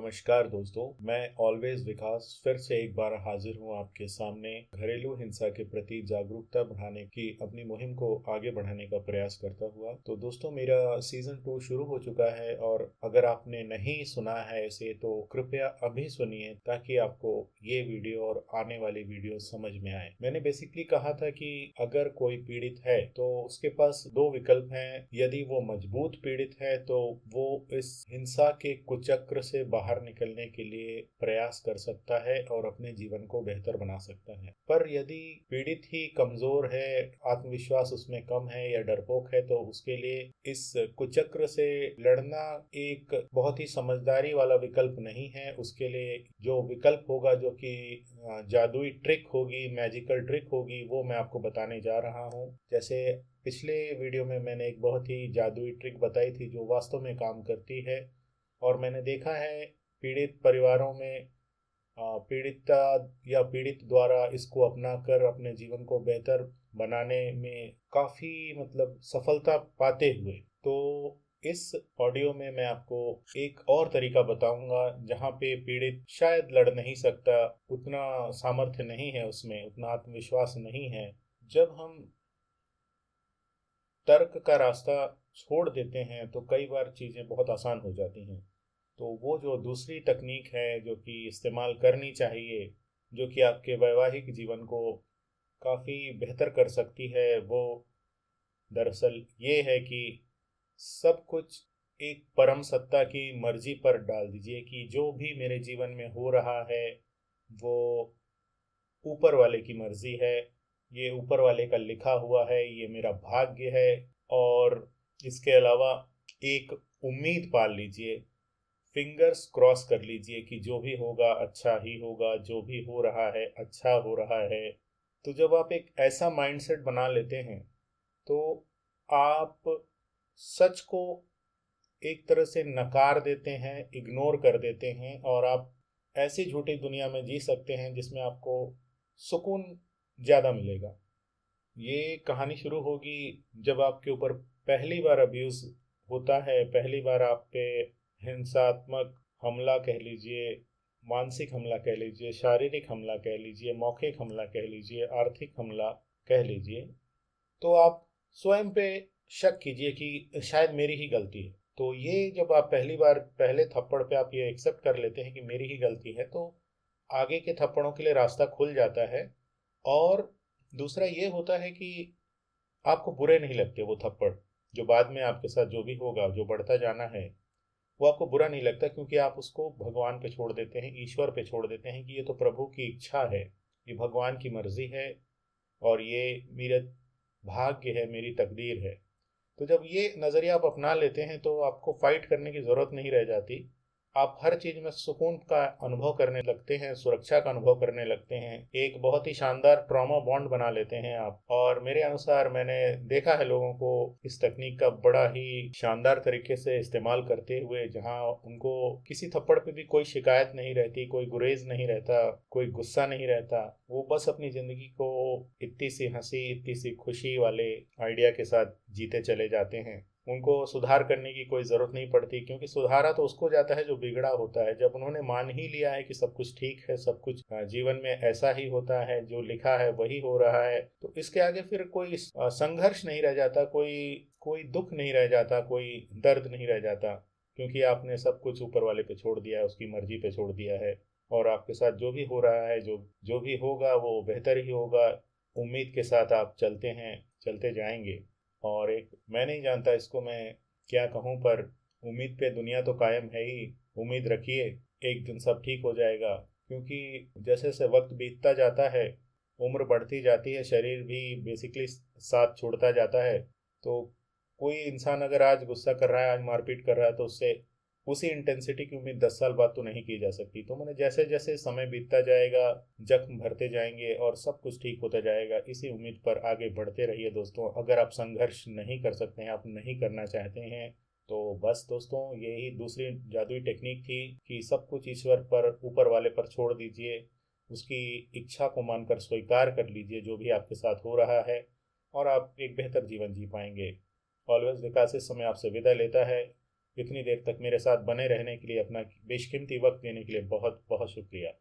नमस्कार दोस्तों, मैं ऑलवेज विकास फिर से एक बार हाजिर हूँ आपके सामने घरेलू हिंसा के प्रति जागरूकता बढ़ाने की अपनी मुहिम को आगे बढ़ाने का प्रयास करता हुआ। तो दोस्तों, मेरा सीजन 2 शुरू हो चुका है और अगर आपने नहीं सुना है इसे तो कृपया अभी सुनिए ताकि आपको ये वीडियो और आने वाली वीडियो समझ में आए। मैंने बेसिकली कहा था कि अगर कोई पीड़ित है तो उसके पास दो विकल्प हैं। यदि वो मजबूत पीड़ित है तो वो इस हिंसा के कुचक्र से बाहर निकलने के लिए प्रयास कर सकता है और अपने जीवन को बेहतर बना सकता है। पर यदि पीड़ित ही कमजोर है, आत्मविश्वास उसमें कम है या डरपोक है, तो उसके लिए इस कुचक्र से लड़ना एक बहुत ही समझदारी वाला विकल्प नहीं है। उसके लिए जो विकल्प होगा, जो कि जादुई ट्रिक होगी, मैजिकल ट्रिक होगी, वो मैं आपको बताने जा रहा हूँ। जैसे पिछले वीडियो में मैंने एक बहुत ही जादुई ट्रिक बताई थी जो वास्तव में काम करती है और मैंने देखा है पीड़ित परिवारों में पीड़िता या पीड़ित द्वारा इसको अपना कर अपने जीवन को बेहतर बनाने में काफ़ी सफलता पाते हुए। तो इस ऑडियो में मैं आपको एक और तरीका बताऊंगा जहां पे पीड़ित शायद लड़ नहीं सकता, उतना सामर्थ्य नहीं है, उसमें उतना आत्मविश्वास नहीं है। जब हम तर्क का रास्ता छोड़ देते हैं तो कई बार चीज़ें बहुत आसान हो जाती हैं। तो वो जो दूसरी तकनीक है जो कि इस्तेमाल करनी चाहिए, जो कि आपके वैवाहिक जीवन को काफ़ी बेहतर कर सकती है, वो दरअसल ये है कि सब कुछ एक परम सत्ता की मर्जी पर डाल दीजिए कि जो भी मेरे जीवन में हो रहा है वो ऊपर वाले की मर्जी है। ये ऊपर वाले का लिखा हुआ है, ये मेरा भाग्य है। और इसके अलावा एक उम्मीद पाल लीजिए, फिंगर्स क्रॉस कर लीजिए कि जो भी होगा अच्छा ही होगा, जो भी हो रहा है अच्छा हो रहा है। तो जब आप एक ऐसा माइंडसेट बना लेते हैं तो आप सच को एक तरह से नकार देते हैं, इग्नोर कर देते हैं और आप ऐसी झूठी दुनिया में जी सकते हैं जिसमें आपको सुकून ज़्यादा मिलेगा। ये कहानी शुरू होगी जब आपके ऊपर पहली बार अब्यूज़ होता है, पहली बार आप पे हिंसात्मक हमला कह लीजिए, मानसिक हमला कह लीजिए, शारीरिक हमला कह लीजिए, मौखिक हमला कह लीजिए, आर्थिक हमला कह लीजिए। तो आप स्वयं पे शक कीजिए कि शायद मेरी ही गलती है। तो ये जब आप पहली बार पहले थप्पड़ पे आप ये एक्सेप्ट कर लेते हैं कि मेरी ही गलती है, तो आगे के थप्पड़ों के लिए रास्ता खुल जाता है। और दूसरा ये होता है कि आपको बुरे नहीं लगते वो थप्पड़, जो बाद में आपके साथ जो भी होगा, जो बढ़ता जाना है, वो आपको बुरा नहीं लगता क्योंकि आप उसको भगवान पे छोड़ देते हैं, ईश्वर पे छोड़ देते हैं कि ये तो प्रभु की इच्छा है, ये भगवान की मर्जी है और ये मेरा भाग्य है, मेरी तकदीर है। तो जब ये नज़रिया आप अपना लेते हैं तो आपको फाइट करने की ज़रूरत नहीं रह जाती। आप हर चीज़ में सुकून का अनुभव करने लगते हैं, सुरक्षा का अनुभव करने लगते हैं, एक बहुत ही शानदार ट्रॉमा बॉन्ड बना लेते हैं आप। और मेरे अनुसार मैंने देखा है लोगों को इस तकनीक का बड़ा ही शानदार तरीके से इस्तेमाल करते हुए, जहां उनको किसी थप्पड़ पे भी कोई शिकायत नहीं रहती, कोई गुरेज नहीं रहता, कोई गुस्सा नहीं रहता। वो बस अपनी ज़िंदगी को इतनी सी हंसी, इतनी सी खुशी वाले आइडिया के साथ जीते चले जाते हैं। उनको सुधार करने की कोई ज़रूरत नहीं पड़ती क्योंकि सुधारा तो उसको जाता है जो बिगड़ा होता है। जब उन्होंने मान ही लिया है कि सब कुछ ठीक है, सब कुछ जीवन में ऐसा ही होता है, जो लिखा है वही हो रहा है, तो इसके आगे फिर कोई संघर्ष नहीं रह जाता, कोई कोई दुख नहीं रह जाता, कोई दर्द नहीं रह जाता, क्योंकि आपने सब कुछ ऊपर वाले पे छोड़ दिया है, उसकी मर्जी पे छोड़ दिया है। और आपके साथ जो भी हो रहा है, जो जो भी होगा वो बेहतर ही होगा। उम्मीद के साथ आप चलते हैं, चलते जाएंगे। और एक मैं नहीं जानता इसको मैं क्या कहूँ, पर उम्मीद पे दुनिया तो कायम है ही। उम्मीद रखिए, एक दिन सब ठीक हो जाएगा। क्योंकि जैसे जैसे वक्त बीतता जाता है, उम्र बढ़ती जाती है, शरीर भी बेसिकली साथ छोड़ता जाता है। तो कोई इंसान अगर आज गुस्सा कर रहा है, आज मारपीट कर रहा है, तो उससे उसी इंटेंसिटी की उम्मीद 10 साल बाद तो नहीं की जा सकती। तो मैंने जैसे जैसे समय बीतता जाएगा, जख्म भरते जाएंगे और सब कुछ ठीक होता जाएगा, इसी उम्मीद पर आगे बढ़ते रहिए दोस्तों। अगर आप संघर्ष नहीं कर सकते हैं, आप नहीं करना चाहते हैं, तो बस दोस्तों, यही दूसरी जादुई टेक्निक थी कि सब कुछ ईश्वर पर, ऊपर वाले पर छोड़ दीजिए। उसकी इच्छा को मानकर स्वीकार कर लीजिए जो भी आपके साथ हो रहा है, और आप एक बेहतर जीवन जी पाएंगे। ऑलवेज विकास इस समय आपसे विदा लेता है। इतनी देर तक मेरे साथ बने रहने के लिए, अपना बेशकीमती वक्त देने के लिए बहुत बहुत शुक्रिया।